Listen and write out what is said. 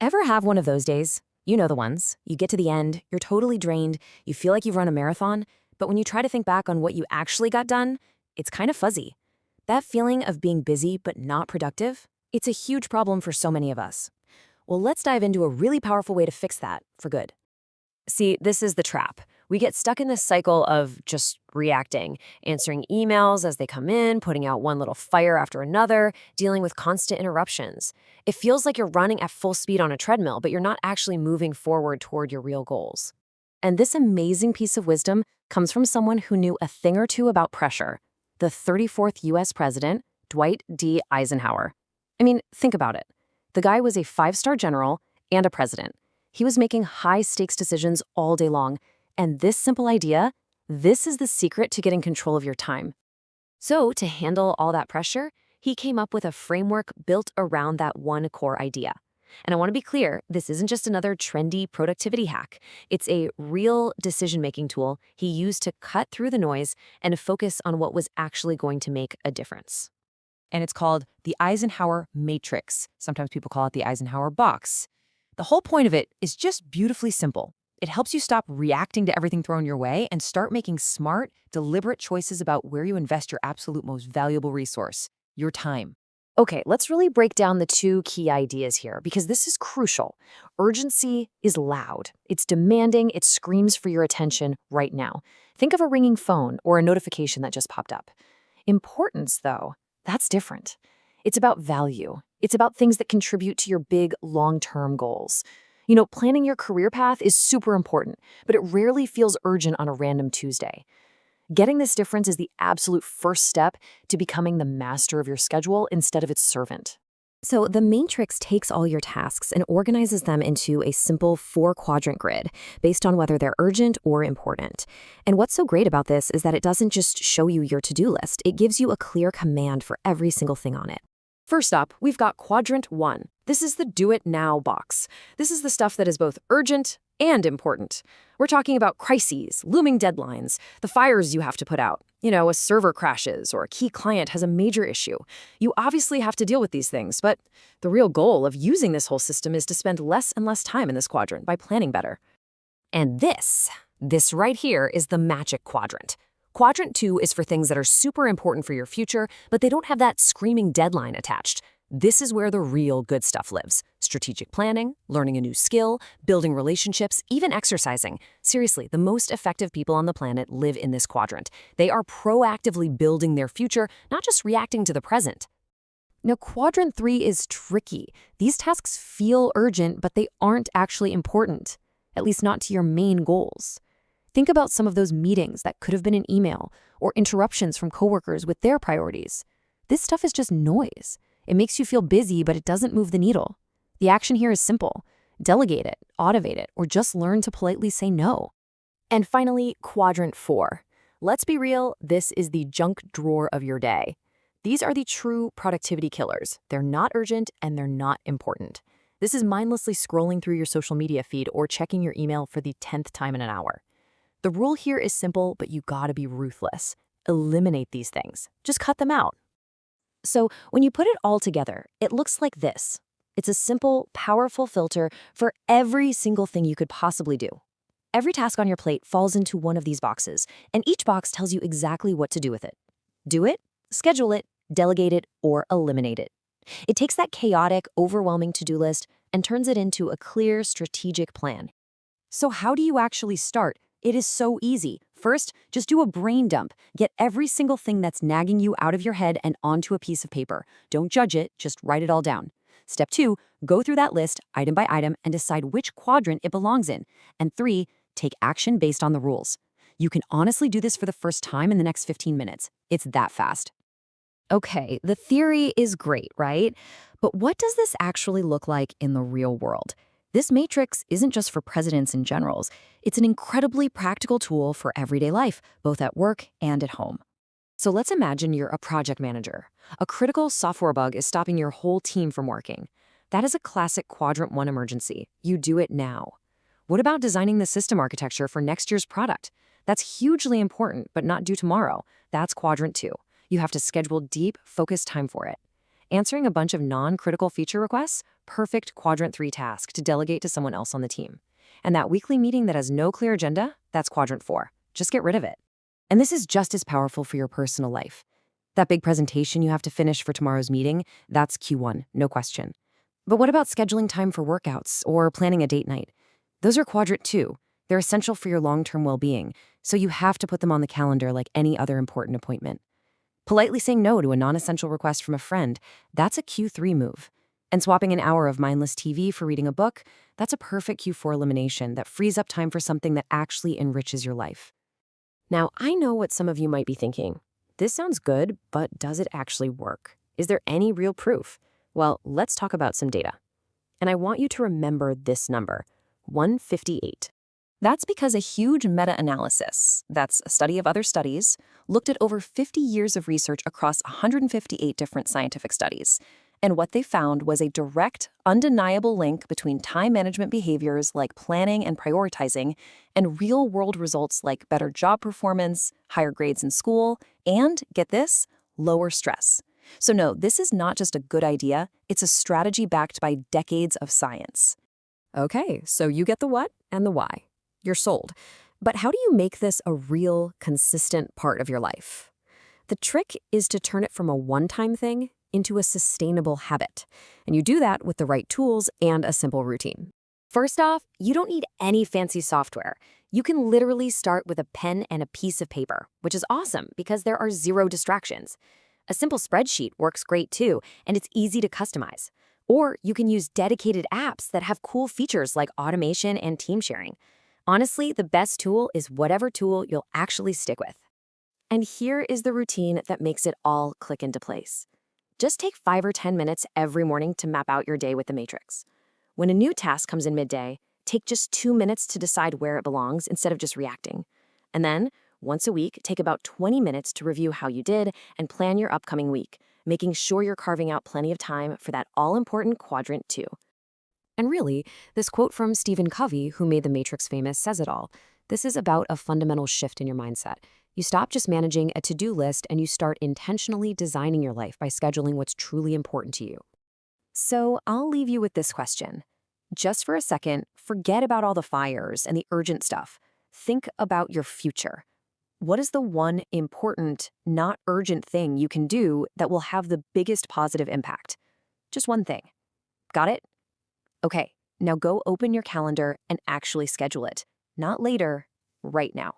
Ever have one of those days? You know the ones. You get to the end, you're totally drained, you feel like you've run a marathon, but when you try to think back on what you actually got done, it's kind of fuzzy. That feeling of being busy but not productive, it's a huge problem for so many of us. Well, let's dive into a really powerful way to fix that for good. See, this is the trap. We get stuck in this cycle of just reacting, answering emails as they come in, putting out one little fire after another, dealing with constant interruptions. It feels like you're running at full speed on a treadmill, but you're not actually moving forward toward your real goals. And this amazing piece of wisdom comes from someone who knew a thing or two about pressure, the 34th U.S. President, Dwight D. Eisenhower. I mean, think about it. The guy was a five-star general and a president. He was making high-stakes decisions all day long, and this simple idea, this is the secret to getting control of your time. So, to handle all that pressure, he came up with a framework built around that one core idea. And I want to be clear, this isn't just another trendy productivity hack. It's a real decision-making tool he used to cut through the noise and to focus on what was actually going to make a difference. And it's called the Eisenhower Matrix. Sometimes people call it the Eisenhower box. The whole point of it is just beautifully simple. It helps you stop reacting to everything thrown your way and start making smart, deliberate choices about where you invest your absolute most valuable resource, your time. Okay, let's really break down the two key ideas here because this is crucial. Urgency is loud. It's demanding. It screams for your attention right now. Think of a ringing phone or a notification that just popped up. Importance, though, that's different. It's about value. It's about things that contribute to your big, long-term goals. You know, planning your career path is super important, but it rarely feels urgent on a random Tuesday. Getting this difference is the absolute first step to becoming the master of your schedule instead of its servant. So the Matrix takes all your tasks and organizes them into a simple 4-quadrant grid based on whether they're urgent or important. And what's so great about this is that it doesn't just show you your to-do list, it gives you a clear command for every single thing on it. First up, we've got Quadrant 1. This is the Do It Now box. This is the stuff that is both urgent and important. We're talking about crises, looming deadlines, the fires you have to put out. You know, a server crashes or a key client has a major issue. You obviously have to deal with these things, but the real goal of using this whole system is to spend less and less time in this quadrant by planning better. And this right here is the magic quadrant. Quadrant 2 is for things that are super important for your future, but they don't have that screaming deadline attached. This is where the real good stuff lives. Strategic planning, learning a new skill, building relationships, even exercising. Seriously, the most effective people on the planet live in this quadrant. They are proactively building their future, not just reacting to the present. Now, Quadrant 3 is tricky. These tasks feel urgent, but they aren't actually important, at least not to your main goals. Think about some of those meetings that could have been an email or interruptions from coworkers with their priorities. This stuff is just noise. It makes you feel busy, but it doesn't move the needle. The action here is simple. Delegate it, automate it, or just learn to politely say no. And finally, Quadrant 4. Let's be real, this is the junk drawer of your day. These are the true productivity killers. They're not urgent and they're not important. This is mindlessly scrolling through your social media feed or checking your email for the 10th time in an hour. The rule here is simple, but you gotta be ruthless. Eliminate these things. Just cut them out. So when you put it all together, it looks like this. It's a simple, powerful filter for every single thing you could possibly do. Every task on your plate falls into one of these boxes, and each box tells you exactly what to do with it. Do it, schedule it, delegate it, or eliminate it. It takes that chaotic, overwhelming to-do list and turns it into a clear, strategic plan. So how do you actually start? It is so easy. First, just do a brain dump. Get every single thing that's nagging you out of your head and onto a piece of paper. Don't judge it, just write it all down. Step 2, go through that list item by item and decide which quadrant it belongs in. And 3, take action based on the rules. You can honestly do this for the first time in the next 15 minutes. It's that fast. Okay, the theory is great, right? But what does this actually look like in the real world? This matrix isn't just for presidents and generals. It's an incredibly practical tool for everyday life, both at work and at home. So let's imagine you're a project manager. A critical software bug is stopping your whole team from working. That is a classic Quadrant 1 emergency. You do it now. What about designing the system architecture for next year's product? That's hugely important, but not due tomorrow. That's Quadrant 2. You have to schedule deep, focused time for it. Answering a bunch of non-critical feature requests? perfect quadrant 3 task to delegate to someone else on the team. And that weekly meeting that has no clear agenda, that's quadrant 4. Just get rid of it. And this is just as powerful for your personal life. That big presentation you have to finish for tomorrow's meeting, that's Q1, no question. But what about scheduling time for workouts or planning a date night? Those are quadrant 2. They're essential for your long-term well-being, so you have to put them on the calendar like any other important appointment. Politely saying no to a non-essential request from a friend, that's a Q3 move. And swapping an hour of mindless TV for reading a book, that's a perfect Q4 elimination that frees up time for something that actually enriches your life. Now, I know what some of you might be thinking. This sounds good, but does it actually work? Is there any real proof? Well, let's talk about some data. And I want you to remember this number, 158. That's because a huge meta-analysis, that's a study of other studies, looked at over 50 years of research across 158 different scientific studies. And what they found was a direct, undeniable link between time management behaviors like planning and prioritizing and real-world results like better job performance, higher grades in school, and, get this, lower stress. So no, this is not just a good idea, it's a strategy backed by decades of science. Okay, so you get the what and the why. You're sold. But how do you make this a real, consistent part of your life? The trick is to turn it from a one-time thing into a sustainable habit. And you do that with the right tools and a simple routine. First off, you don't need any fancy software. You can literally start with a pen and a piece of paper, which is awesome because there are 0 distractions. A simple spreadsheet works great too, and it's easy to customize. Or you can use dedicated apps that have cool features like automation and team sharing. Honestly, the best tool is whatever tool you'll actually stick with. And here is the routine that makes it all click into place. Just take 5 or 10 minutes every morning to map out your day with the Matrix. When a new task comes in midday, take just 2 minutes to decide where it belongs instead of just reacting. And then, once a week, take about 20 minutes to review how you did and plan your upcoming week, making sure you're carving out plenty of time for that all-important quadrant 2. And really, this quote from Stephen Covey, who made the Matrix famous, says it all. This is about a fundamental shift in your mindset. You stop just managing a to-do list and you start intentionally designing your life by scheduling what's truly important to you. So I'll leave you with this question. Just for a second, forget about all the fires and the urgent stuff. Think about your future. What is the one important, not urgent thing you can do that will have the biggest positive impact? Just one thing. Got it? Okay, now go open your calendar and actually schedule it. Not later, right now.